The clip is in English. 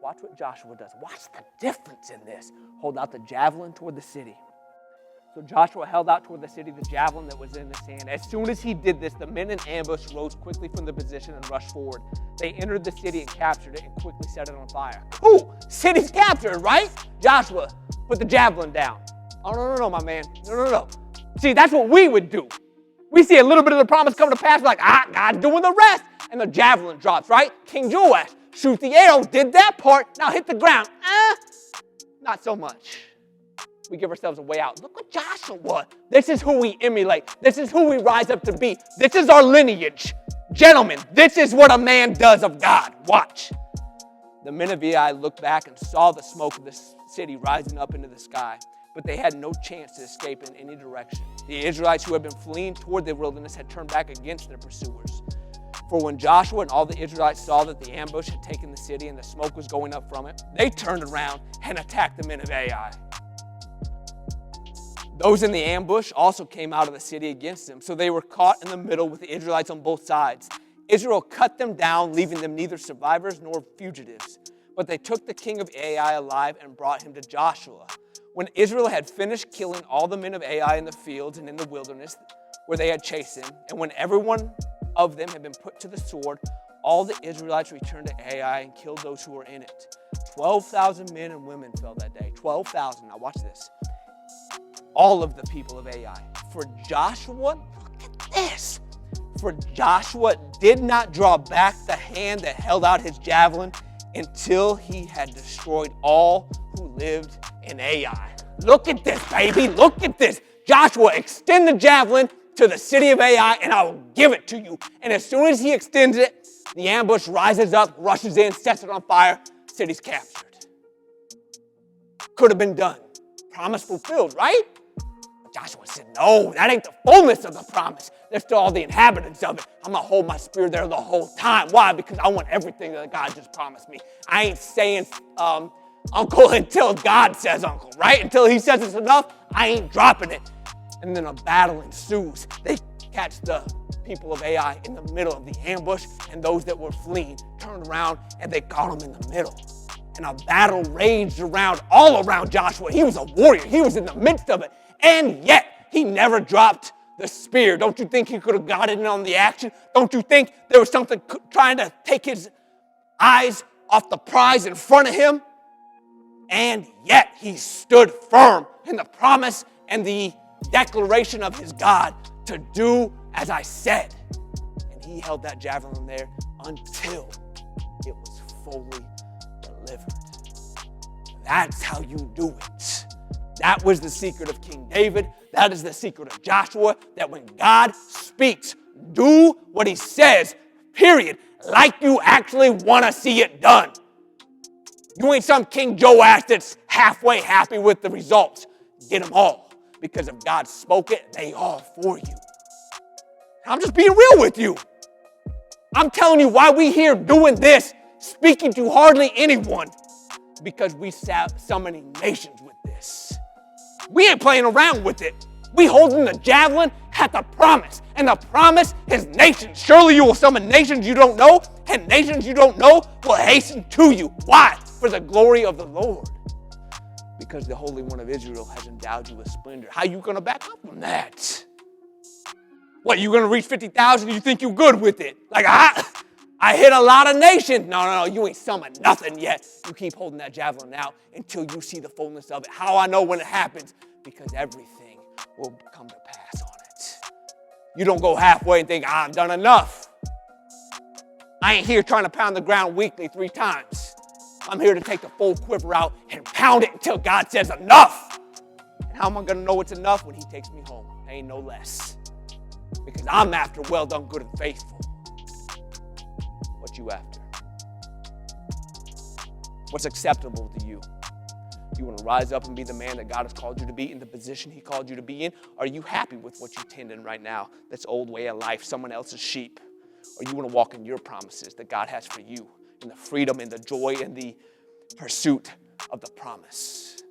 watch what Joshua does. Watch the difference in this. Hold out the javelin toward the city. So Joshua held out toward the city the javelin that was in his hand. As soon as he did this, the men in ambush rose quickly from the position and rushed forward. They entered the city and captured it and quickly set it on fire. Cool, city's captured, right? Joshua, put the javelin down. Oh, no, my man. No. See, that's what we would do. We see a little bit of the promise come to pass, we're like, God's doing the rest. And the javelin drops, right? King Joash, shoot the arrow, did that part, now hit the ground. Not so much. We give ourselves a way out. Look what Joshua. This is who we emulate. This is who we rise up to be. This is our lineage. Gentlemen, this is what a man does of God. Watch. The men of Ai looked back and saw the smoke of the city rising up into the sky, but they had no chance to escape in any direction. The Israelites who had been fleeing toward the wilderness had turned back against their pursuers. For when Joshua and all the Israelites saw that the ambush had taken the city and the smoke was going up from it, they turned around and attacked the men of Ai. Those in the ambush also came out of the city against them, so they were caught in the middle with the Israelites on both sides. Israel cut them down, leaving them neither survivors nor fugitives. But they took the king of Ai alive and brought him to Joshua. When Israel had finished killing all the men of Ai in the fields and in the wilderness where they had chased them, and when every one of them had been put to the sword, all the Israelites returned to Ai and killed those who were in it. 12,000 men and women fell that day. 12,000. Now watch this. All of the people of Ai. For Joshua, look at this. For Joshua did not draw back the hand that held out his javelin until he had destroyed all who lived in Ai. Look at this, baby. Look at this. Joshua, extend the javelin to the city of Ai, and I will give it to you. And as soon as he extends it, the ambush rises up, rushes in, sets it on fire. City's captured. Could have been done. Promise fulfilled, right? Joshua said, no, that ain't the fullness of the promise. There's still all the inhabitants of it. I'm going to hold my spear there the whole time. Why? Because I want everything that God just promised me. I ain't saying uncle until God says uncle, right? Until he says it's enough, I ain't dropping it. And then a battle ensues. They catch the people of Ai in the middle of the ambush, and those that were fleeing turned around and they caught them in the middle. And a battle raged all around Joshua. He was a warrior. He was in the midst of it. And yet, he never dropped the spear. Don't you think he could have gotten in on the action? Don't you think there was something trying to take his eyes off the prize in front of him? And yet, he stood firm in the promise and the declaration of his God to do as I said. And he held that javelin there until it was fully delivered. That's how you do it. That was the secret of King David. That is the secret of Joshua, that when God speaks, do what he says, period, like you actually want to see it done. You ain't some King Joash that's halfway happy with the results. Get them all, because if God spoke it, they are for you. I'm just being real with you. I'm telling you why we here doing this, speaking to hardly anyone, because we summoning nations with this. We ain't playing around with it. We holding the javelin at the promise. And the promise is nations. Surely you will summon nations you don't know, and nations you don't know will hasten to you. Why? For the glory of the Lord. Because the Holy One of Israel has endowed you with splendor. How are you going to back up from that? What, you going to reach 50,000 and you think you're good with it? Like, I hit a lot of nations. No, you ain't summoned nothing yet. You keep holding that javelin out until you see the fullness of it. How I know when it happens? Because everything will come to pass on it. You don't go halfway and think, I've done enough. I ain't here trying to pound the ground weekly 3 times. I'm here to take the full quiver out and pound it until God says enough. And how am I going to know it's enough? When he takes me home. Ain't no less. Because I'm after well done, good and faithful. What you after? What's acceptable to you? You want to rise up and be the man that God has called you to be in the position he called you to be in? Are you happy with what you tend in right now? That's old way of life, someone else's sheep. Or you want to walk in your promises that God has for you, in the freedom and the joy and the pursuit of the promise.